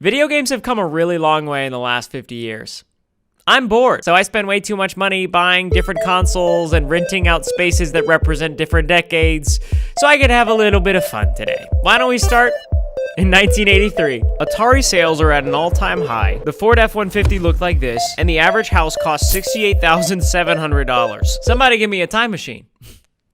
Video games have come a really long way in the last 50 years. I'm bored, so I spend way too much money buying different consoles and renting out spaces that represent different decades, so I could have a little bit of fun today. Why don't we start? In 1983, Atari sales are at an all-time high. The Ford F-150 looked like this, and the average house cost $68,700. Somebody give me a time machine.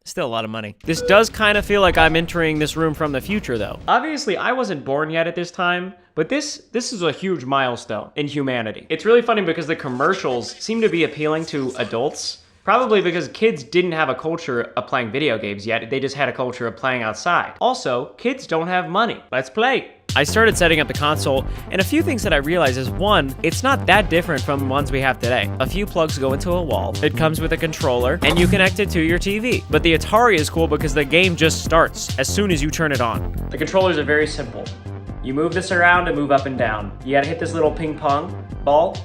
Still a lot of money. This does kind of feel like I'm entering this room from the future, though. Obviously, I wasn't born yet at this time, but this is a huge milestone in humanity. It's really funny because the commercials seem to be appealing to adults, probably because kids didn't have a culture of playing video games yet. They just had a culture of playing outside. Also, kids don't have money. Let's play. I started setting up the console, and a few things that I realized is, one, it's not that different from the ones we have today. A few plugs go into a wall, it comes with a controller, and you connect it to your TV. But the Atari is cool because the game just starts as soon as you turn it on. The controllers are very simple. You move this around and move up and down. You gotta hit this little ping pong ball.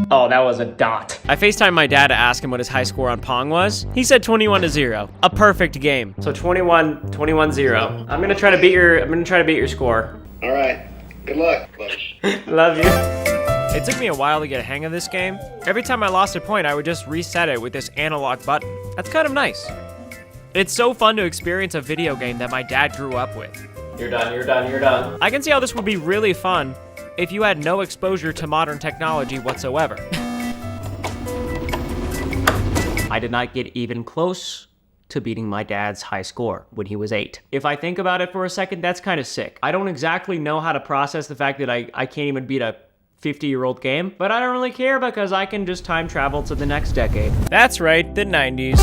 Oh, that was a dot. I FaceTimed my dad to ask him what his high score on Pong was. He said 21-0. A perfect game. So 21-0. I'm gonna try to beat your score. All right. Good luck. Love you. It took me a while to get a hang of this game. Every time I lost a point, I would just reset it with this analog button. That's kind of nice. It's so fun to experience a video game that my dad grew up with. You're done. I can see how this would be really fun if you had no exposure to modern technology whatsoever. I did not get even close to beating my dad's high score when he was 8. If I think about it for a second, that's kind of sick. I don't exactly know how to process the fact that I can't even beat a 50-year-old game, but I don't really care because I can just time travel to the next decade. That's right, the 90s.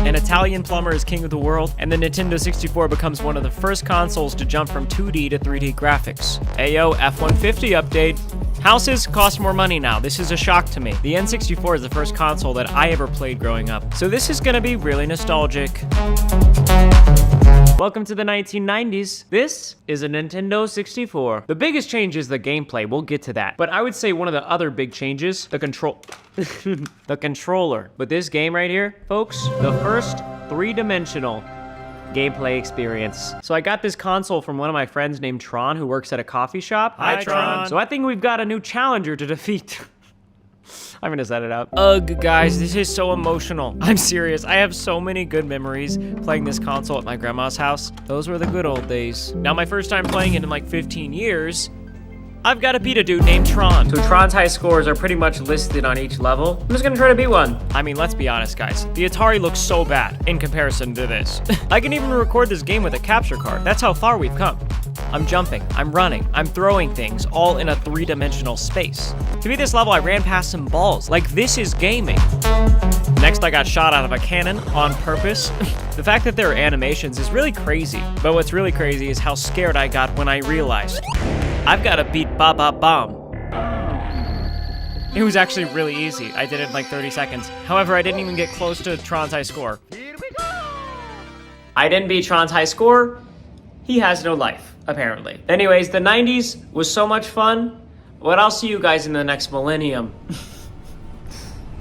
An Italian plumber is king of the world, and the Nintendo 64 becomes one of the first consoles to jump from 2D to 3D graphics. Ayo, F-150 update. Houses cost more money now. This is a shock to me. The N64 is the first console that I ever played growing up, so this is gonna be really nostalgic. Welcome to the 1990s. This is a Nintendo 64. The biggest change is the gameplay. We'll get to that. But I would say one of the other big changes, the controller. But this game right here, folks, the first three-dimensional gameplay experience. So I got this console from one of my friends named Trahan, who works at a coffee shop. Hi, Trahan. So I think we've got a new challenger to defeat. I'm gonna set it up. Ugh, guys, this is so emotional. I'm serious. I have so many good memories playing this console at my grandma's house. Those were the good old days. Now, my first time playing it in like 15 years, I've got to beat a dude named Trahan. So Trahan's high scores are pretty much listed on each level. I'm just gonna try to beat one. I mean, let's be honest, guys. The Atari looks so bad in comparison to this. I can even record this game with a capture card. That's how far we've come. I'm jumping, I'm running, I'm throwing things, all in a three-dimensional space. To beat this level, I ran past some balls. Like, this is gaming. Next, I got shot out of a cannon on purpose. The fact that there are animations is really crazy. But what's really crazy is how scared I got when I realized I've got to beat Ba Ba Bomb. It was actually really easy. I did it in like 30 seconds. However, I didn't even get close to Tron's high score. I didn't beat Tron's high score. He has no life, apparently. Anyways, the 90s was so much fun, but I'll see you guys in the next millennium.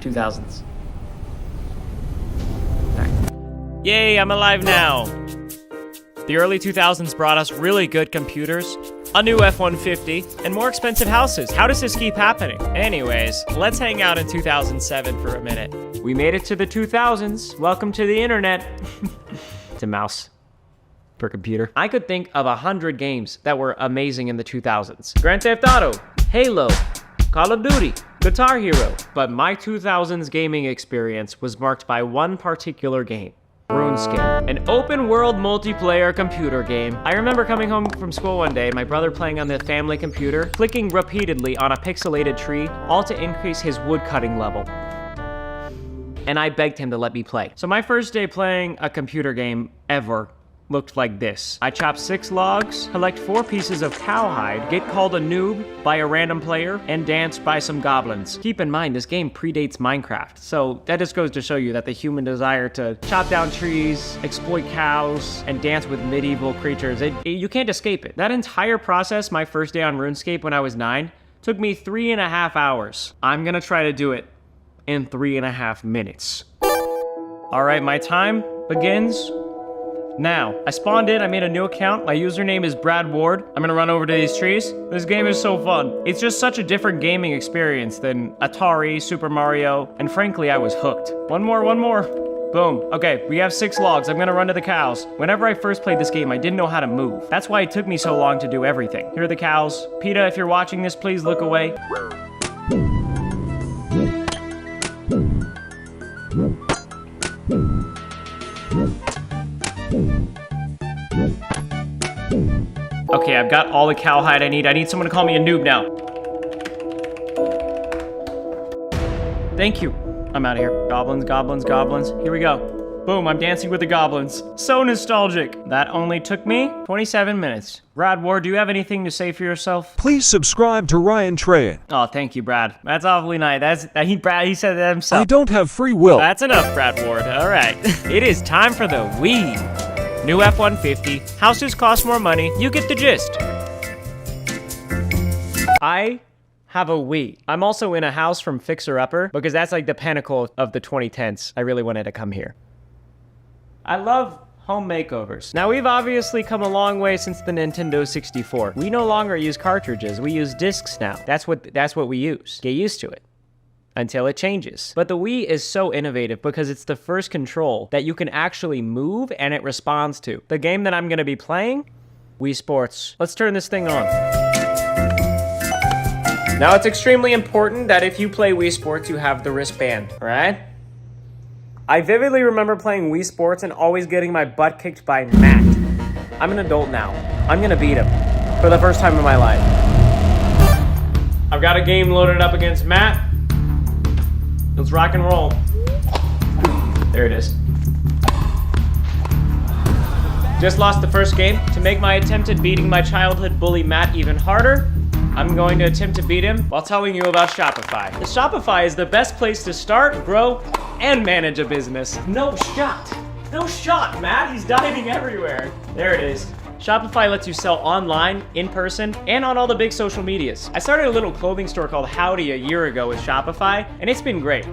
2000s. Right. Yay, I'm alive now. The early 2000s brought us really good computers, a new F-150, and more expensive houses. How does this keep happening? Anyways, let's hang out in 2007 for a minute. We made it to the 2000s. Welcome to the internet. It's a mouse per computer. I could think of 100 games that were amazing in the 2000s. Grand Theft Auto, Halo, Call of Duty, Guitar Hero. But my 2000s gaming experience was marked by one particular game. RuneScape, an open-world multiplayer computer game. I remember coming home from school one day, my brother playing on the family computer, clicking repeatedly on a pixelated tree, all to increase his woodcutting level. And I begged him to let me play. So my first day playing a computer game ever looked like this. I chopped 6 logs, collect 4 pieces of cowhide, get called a noob by a random player, and dance by some goblins. Keep in mind, this game predates Minecraft, so that just goes to show you that the human desire to chop down trees, exploit cows, and dance with medieval creatures, you can't escape it. That entire process, my first day on RuneScape when I was 9, took me 3.5 hours. I'm gonna try to do it in 3.5 minutes. All right, my time begins Now, I spawned in, I made a new account. My username is Brad Ward. I'm gonna run over to these trees. This game is so fun. It's just such a different gaming experience than Atari, Super Mario, and frankly, I was hooked. One more. Boom. Okay, we have 6 logs. I'm gonna run to the cows. Whenever I first played this game, I didn't know how to move. That's why it took me so long to do everything. Here are the cows. PETA, if you're watching this, please look away. Okay, I've got all the cowhide I need. I need someone to call me a noob now. Thank you. I'm out of here. Goblins. Here we go. Boom, I'm dancing with the goblins. So nostalgic. That only took me 27 minutes. Brad Ward, do you have anything to say for yourself? Please subscribe to Ryan Trahan. Oh, thank you, Brad. That's awfully nice. He said that himself. I don't have free will. That's enough, Brad Ward. All right. It is time for the Wii. New F-150. Houses cost more money. You get the gist. I have a Wii. I'm also in a house from Fixer Upper because that's like the pinnacle of the 2010s. I really wanted to come here. I love home makeovers. Now, we've obviously come a long way since the Nintendo 64. We no longer use cartridges. We use discs now. That's what we use. Get used to it. Until it changes. But the Wii is so innovative because it's the first control that you can actually move and it responds to. The game that I'm gonna be playing, Wii Sports. Let's turn this thing on. Now, it's extremely important that if you play Wii Sports, you have the wristband, all right? I vividly remember playing Wii Sports and always getting my butt kicked by Matt. I'm an adult now. I'm gonna beat him for the first time in my life. I've got a game loaded up against Matt. Let's rock and roll. There it is. Just lost the first game. To make my attempt at beating my childhood bully Matt even harder, I'm going to attempt to beat him while telling you about Shopify. Shopify is the best place to start, grow, and manage a business. No shot, Matt. He's diving everywhere. There it is. Shopify lets you sell online, in person, and on all the big social medias. I started a little clothing store called Howdy a year ago with Shopify, and it's been great.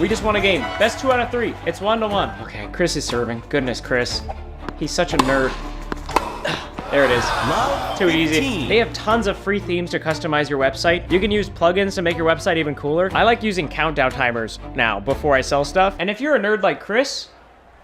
We just won a game. Best 2 out of 3. It's 1-1. Okay, Chris is serving. Goodness, Chris. He's such a nerd. There it is. Too easy. They have tons of free themes to customize your website. You can use plugins to make your website even cooler. I like using countdown timers now before I sell stuff. And if you're a nerd like Chris,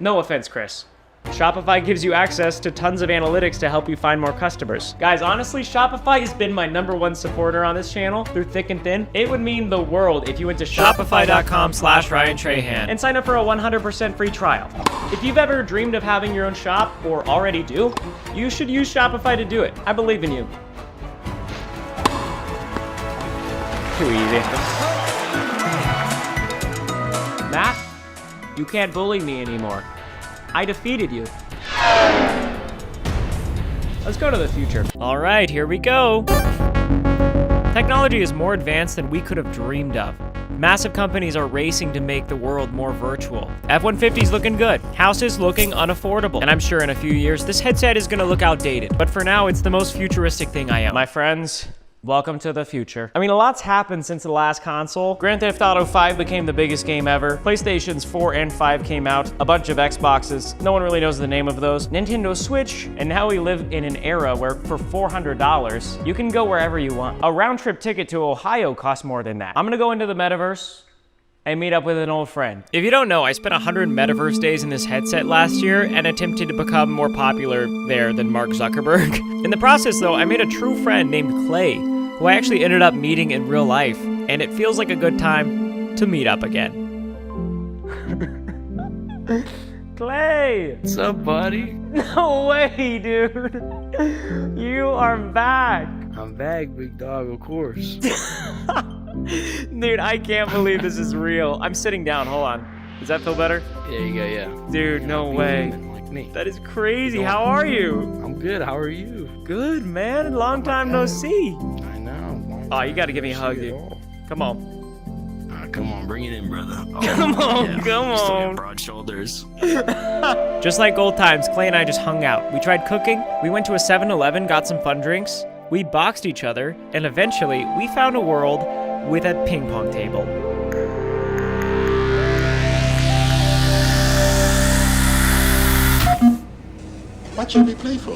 no offense, Chris, Shopify gives you access to tons of analytics to help you find more customers. Guys, honestly, Shopify has been my #1 supporter on this channel through thick and thin. It would mean the world if you went to shopify.com/Ryan Trahan and sign up for a 100% free trial. If you've ever dreamed of having your own shop or already do, you should use Shopify to do it. I believe in you. Too easy. Matt, you can't bully me anymore. I defeated you. Let's go to the future. All right, here we go. Technology is more advanced than we could have dreamed of. Massive companies are racing to make the world more virtual. F-150's looking good. Houses looking unaffordable. And I'm sure in a few years, this headset is gonna look outdated. But for now, it's the most futuristic thing I own. My friends, welcome to the future. I mean, a lot's happened since the last console. Grand Theft Auto 5 became the biggest game ever. PlayStations 4 and 5 came out. A bunch of Xboxes. No one really knows the name of those. Nintendo Switch. And now we live in an era where for $400, you can go wherever you want. A round trip ticket to Ohio costs more than that. I'm gonna go into the metaverse and meet up with an old friend. If you don't know, I spent 100 metaverse days in this headset last year and attempted to become more popular there than Mark Zuckerberg. In the process though, I made a true friend named Clay, who I actually ended up meeting in real life, and it feels like a good time to meet up again. Clay! What's up, buddy? No way, dude! You are back! I'm back, big dog, of course. Dude, I can't believe this is real. I'm sitting down, hold on. Does that feel better? Yeah, you go, yeah. Dude, no way. Like me. That is crazy. How are you? I'm good, how are you? Good, man. Long time no see. I know. Oh, you gotta give me a hug, dude. Come on. Come on, bring it in, brother. Oh, Come on, yeah. come You still on. got broad shoulders. Just like old times, Clay and I just hung out. We tried cooking, we went to a 7-Eleven, got some fun drinks, we boxed each other, and eventually we found a world with a ping pong table. What you be play for?